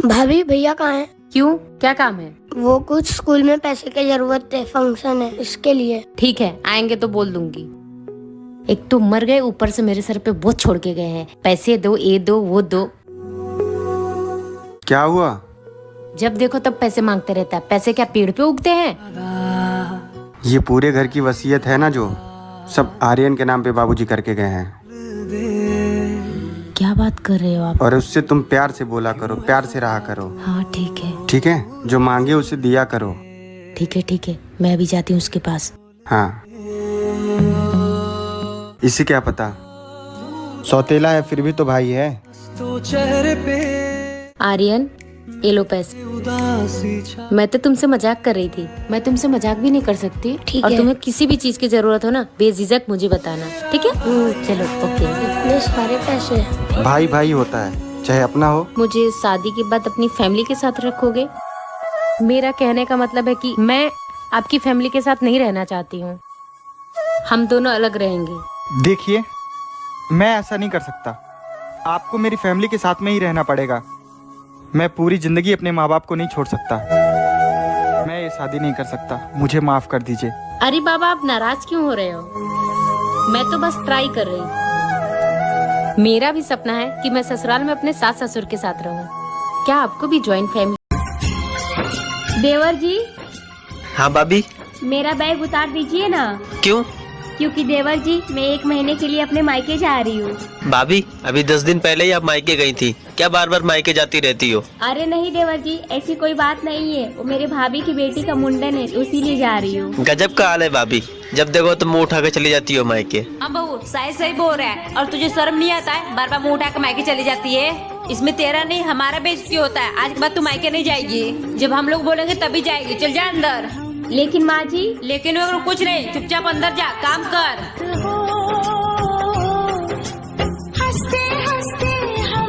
भाभी भैया कहाँ हैं? क्यों, क्या काम है? वो कुछ स्कूल में पैसे की जरूरत है, फंक्शन है, इसके लिए। ठीक है, आएंगे तो बोल दूंगी। एक तो मर गए, ऊपर से मेरे सर पे बोझ छोड़ के गए हैं। पैसे दो, ये दो, वो दो। क्या हुआ? जब देखो तब पैसे मांगते रहता है। पैसे क्या पेड़ पे उगते हैं? ये पूरे घर की वसीयत है ना, जो सब आर्यन के नाम पे बाबूजी करके गए हैं। क्या बात कर रहे हो आप? और उससे तुम प्यार से बोला करो, प्यार से रहा करो। हाँ ठीक है। ठीक है, जो मांगे उसे दिया करो। ठीक है ठीक है, मैं अभी जाती हूँ उसके पास। हाँ, इसे क्या पता, सौतेला है फिर भी तो भाई है। आर्यन, ये लो पैसे। मैं तो तुमसे मजाक कर रही थी, मैं तुमसे मजाक भी नहीं कर सकती। ठीक और है। तुम्हें किसी भी चीज की जरूरत हो ना, बेझिझक मुझे बताना, ठीक है? चलो ओके। इतने सारे पैसे। भाई भाई होता है, चाहे अपना हो। मुझे शादी के बाद अपनी फैमिली के साथ रखोगे? मेरा कहने का मतलब है कि मैं आपकी फैमिली के साथ नहीं रहना चाहती हूँ। हम दोनों अलग रहेंगे। देखिए, मैं ऐसा नहीं कर सकता। आपको मेरी फैमिली के साथ में ही रहना पड़ेगा। मैं पूरी जिंदगी अपने माँ बाप को नहीं छोड़ सकता। मैं ये शादी नहीं कर सकता, मुझे माफ कर दीजिए। अरे बाबा, आप नाराज क्यों हो रहे हो? मैं तो बस ट्राई कर रही हूँ। मेरा भी सपना है कि मैं ससुराल में अपने सास ससुर के साथ रहूँ। क्या आपको भी ज्वाइंट फैमिली? देवर जी, हाँ भाभी। मेरा बैग उतार दीजिए ना। क्यों? क्योंकि देवर जी, मैं 1 महीने के लिए अपने मायके जा रही हूँ। भाभी, अभी 10 दिन पहले ही आप मायके गई थी, क्या बार बार मायके जाती रहती हो? अरे नहीं देवर जी, ऐसी कोई बात नहीं है। वो मेरे भाभी की बेटी का मुंडन है, उसीलिए जा रही हूँ। गजब का हाल है भाभी, जब देखो तो मुंह उठा के चली जाती हो मायके। हाँ बहू, सही बोल रहा है। और तुझे शर्म नहीं आता है? बार बार मुंह उठा के मायके चली जाती है। इसमें तेरा नहीं हमारा बेइज्जती होता है। आज के बाद तू मायके नहीं जाएगी, जब हम लोग बोलेंगे तभी जाएगी। चल जा अंदर। लेकिन माँ जी। लेकिन वगैरह कुछ नहीं, चुपचाप अंदर जा, काम कर। हंसते हंसते हम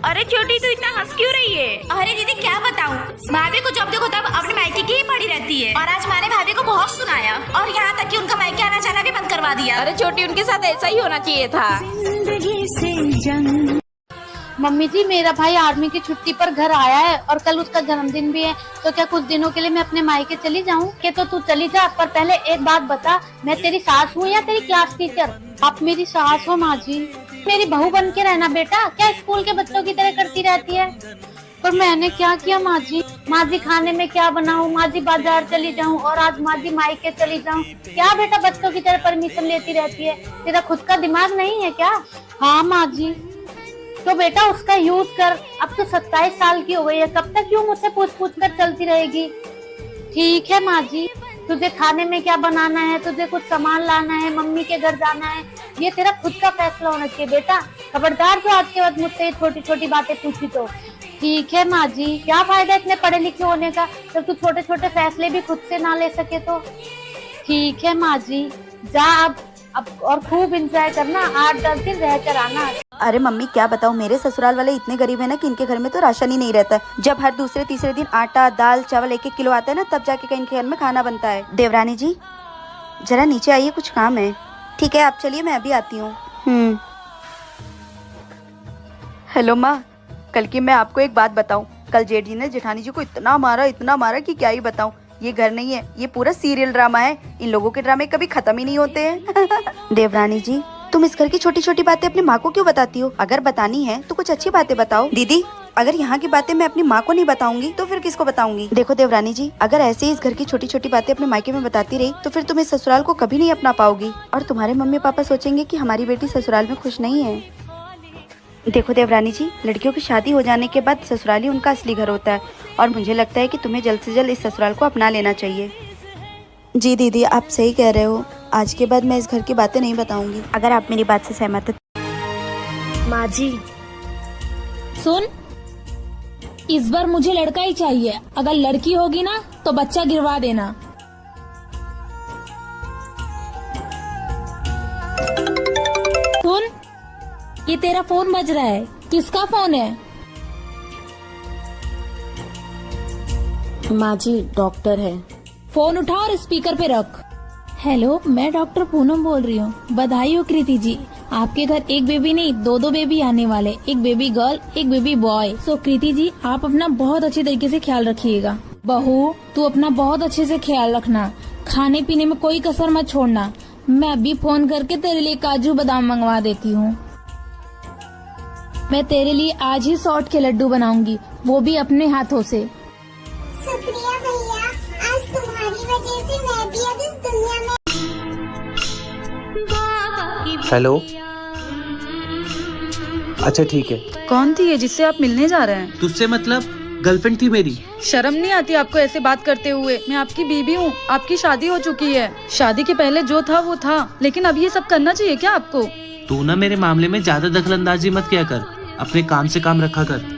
अरे छोटी, तू इतना हंस क्यों रही है? अरे दीदी क्या बताऊं, भाभी को जब देखो तब अपने मायके की ही पड़ी रहती है। और आज मैंने भाभी को बहुत सुनाया और यहाँ तक कि उनका मायके आना जाना भी बंद करवा दिया। अरे छोटी, उनके साथ ऐसा ही होना चाहिए था। जिंदगी से जंग। मम्मी जी, मेरा भाई आर्मी की छुट्टी पर घर आया है और कल उसका जन्मदिन भी है, तो क्या कुछ दिनों के लिए मैं अपने मायके चली जाऊं? कि तो तू चली जा, पर पहले एक बात बता, मैं तेरी सास हूँ या तेरी क्लास टीचर? आप मेरी सास हो माँ जी, मेरी बहू बन के रहना बेटा। क्या स्कूल के बच्चों की तरह करती रहती है? पर मैंने क्या किया माँ जी? माँ जी खाने में क्या बनाऊं? माँ जी बाजार चली जाऊं और आज माँ जी मायके चली जाऊं? क्या बेटा बच्चों की तरह परमिशन लेती रहती है? तेरा खुद का दिमाग नहीं है क्या? हाँ माँ जी। तो बेटा उसका यूज कर। अब तो 27 साल की हो गई है, कब तक यूं मुझसे पूछ पूछ कर चलती रहेगी? ठीक है माँ जी, तुझे खाने में क्या बनाना है, तुझे कुछ सामान लाना है, मम्मी के घर जाना है, ये तेरा खुद का फैसला होना चाहिए बेटा। खबरदार जो आज के बाद मुझसे छोटी छोटी बातें पूछी तो। ठीक है माँ जी। क्या फायदा इतने पढ़े लिखे होने का जब तू छोटे छोटे फैसले भी खुद से ना ले सके तो? ठीक है माँ जी, जा अब और खूब एंजॉय करना, 8-10 दिन रह कर आना। अरे मम्मी क्या बताऊँ, मेरे ससुराल वाले इतने गरीब है ना कि इनके घर में तो राशन ही नहीं रहता है। जब हर दूसरे तीसरे दिन आटा दाल चावल 1-1 किलो आता है ना, तब जाके कहीं इनके घर में खाना बनता है। देवरानी जी जरा नीचे आइए, कुछ काम है। ठीक है आप चलिए, मैं अभी आती हूँ। हेलो माँ, कल की मैं आपको एक बात बताऊँ। कल जेठ जी ने जेठानी जी को इतना मारा कि क्या ही बताऊँ। ये घर नहीं है, ये पूरा सीरियल ड्रामा है। इन लोगों के ड्रामे कभी खत्म ही नहीं होते हैं। देवरानी जी, तुम इस घर की छोटी छोटी बातें अपनी माँ को क्यों बताती हो? अगर बतानी है तो कुछ अच्छी बातें बताओ। दीदी, अगर यहाँ की बातें मैं अपनी माँ को नहीं बताऊंगी तो फिर किसको बताऊंगी? देखो देवरानी जी, अगर ऐसे ही इस घर की छोटी छोटी बातें अपने मायके में बताती रही तो फिर तुम इस ससुराल को कभी नहीं अपना पाओगी और तुम्हारे मम्मी पापा सोचेंगे कि हमारी बेटी ससुराल में खुश नहीं है। देखो देवरानी जी, लड़कियों की शादी हो जाने के बाद ससुराल ही उनका असली घर होता है और मुझे लगता है कि तुम्हें जल्द से जल्द इस ससुराल को अपना लेना चाहिए। जी दीदी, आप सही कह रहे हो। आज के बाद मैं इस घर की बातें नहीं बताऊंगी, अगर आप मेरी बात से सहमत है। माँ जी सुन, इस बार मुझे लड़का ही चाहिए। अगर लड़की होगी ना तो बच्चा गिरवा देना। सुन, ये तेरा फोन बज रहा है, किसका फोन है? माँ जी डॉक्टर है। फोन उठा और स्पीकर पे रख। हेलो, मैं डॉक्टर पूनम बोल रही हूँ। बधाई हो कृति जी, आपके घर एक बेबी नहीं, दो बेबी आने वाले, एक बेबी गर्ल, एक बेबी बॉय। सो कृति जी, आप अपना बहुत अच्छी तरीके से ख्याल रखिएगा। बहू, तू अपना बहुत अच्छे से ख्याल रखना, खाने पीने में कोई कसर मत छोड़ना। मैं अभी फोन करके तेरे लिए काजू बादाम मंगवा देती हूँ। मैं तेरे लिए आज ही सौंठ के लड्डू बनाऊंगी, वो भी अपने हाथों से। शुक्रिया भैया, आज तुम्हारी वजह से मैं भी अब इस दुनिया में। हेलो, अच्छा ठीक है। कौन थी ये जिससे आप मिलने जा रहे हैं? तुझसे मतलब गर्लफ्रेंड थी मेरी। शर्म नहीं आती आपको ऐसे बात करते हुए? मैं आपकी बीवी हूँ, आपकी शादी हो चुकी है। शादी के पहले जो था वो था, लेकिन अब ये सब करना चाहिए क्या आपको? तू ना मेरे मामले में ज्यादा दखलंदाजी मत किया कर, अपने काम से काम रखा कर।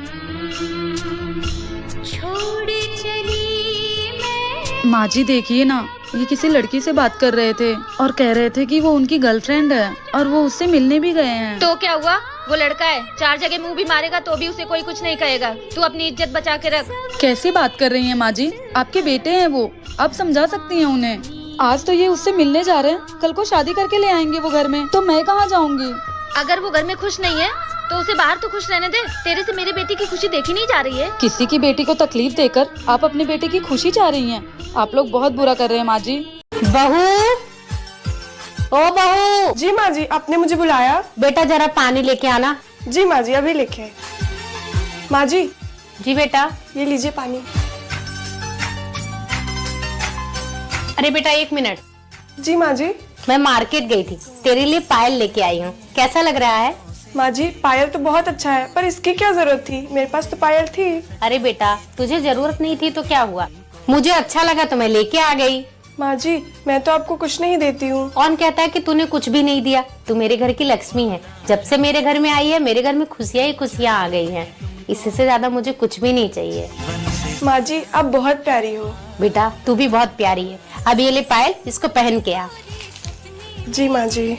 माँ जी देखिए ना, ये किसी लड़की से बात कर रहे थे और कह रहे थे कि वो उनकी गर्लफ्रेंड है और वो उससे मिलने भी गए हैं। तो क्या हुआ, वो लड़का है, 4 जगह मुंह भी मारेगा तो भी उसे कोई कुछ नहीं कहेगा। तू अपनी इज्जत बचा के रख। कैसी बात कर रही हैं माँ जी? आपके बेटे हैं वो, आप समझा सकती हैं उन्हें। आज तो ये उससे मिलने जा रहे हैं, कल को शादी करके ले आएंगे वो घर में, तो मैं कहाँ जाऊँगी? अगर वो घर में खुश नहीं है तो उसे बाहर तो खुश रहने दे। तेरे से मेरे बेटे की खुशी देखी नहीं जा रही है। किसी की बेटी को तकलीफ देकर आप अपने बेटे की खुशी चाह रही हैं। आप लोग बहुत बुरा कर रहे हैं माँ जी। बहू, ओ बहू। जी माँ जी, आपने मुझे बुलाया? बेटा जरा पानी लेके आना। जी माँ जी, अभी लेके। माँ जी। जी बेटा। ये लीजिए पानी। अरे बेटा 1 मिनट। जी माँ जी। मैं मार्केट गई थी, तेरे लिए पायल लेके आई हूँ, कैसा लग रहा है? माँ जी, पायल तो बहुत अच्छा है, पर इसकी क्या जरूरत थी? मेरे पास तो पायल थी। अरे बेटा, तुझे जरूरत नहीं थी तो क्या हुआ, मुझे अच्छा लगा तो मैं लेके आ गई। माँ जी, मैं तो आपको कुछ नहीं देती हूँ। कौन कहता है कि तूने कुछ भी नहीं दिया? तू मेरे घर की लक्ष्मी है, जब से मेरे घर में आई है मेरे घर में खुशियाँ ही खुशियाँ आ गई हैं। इससे ज्यादा मुझे कुछ भी नहीं चाहिए। माँ जी, आप बहुत प्यारी हो। बेटा तू भी बहुत प्यारी है। अब ये ले पायल, इसको पहन के आ। जी माँ जी।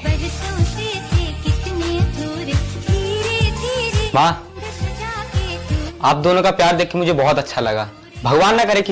माँ, आप दोनों का प्यार देख के मुझे बहुत अच्छा लगा। भगवान ना करे किसी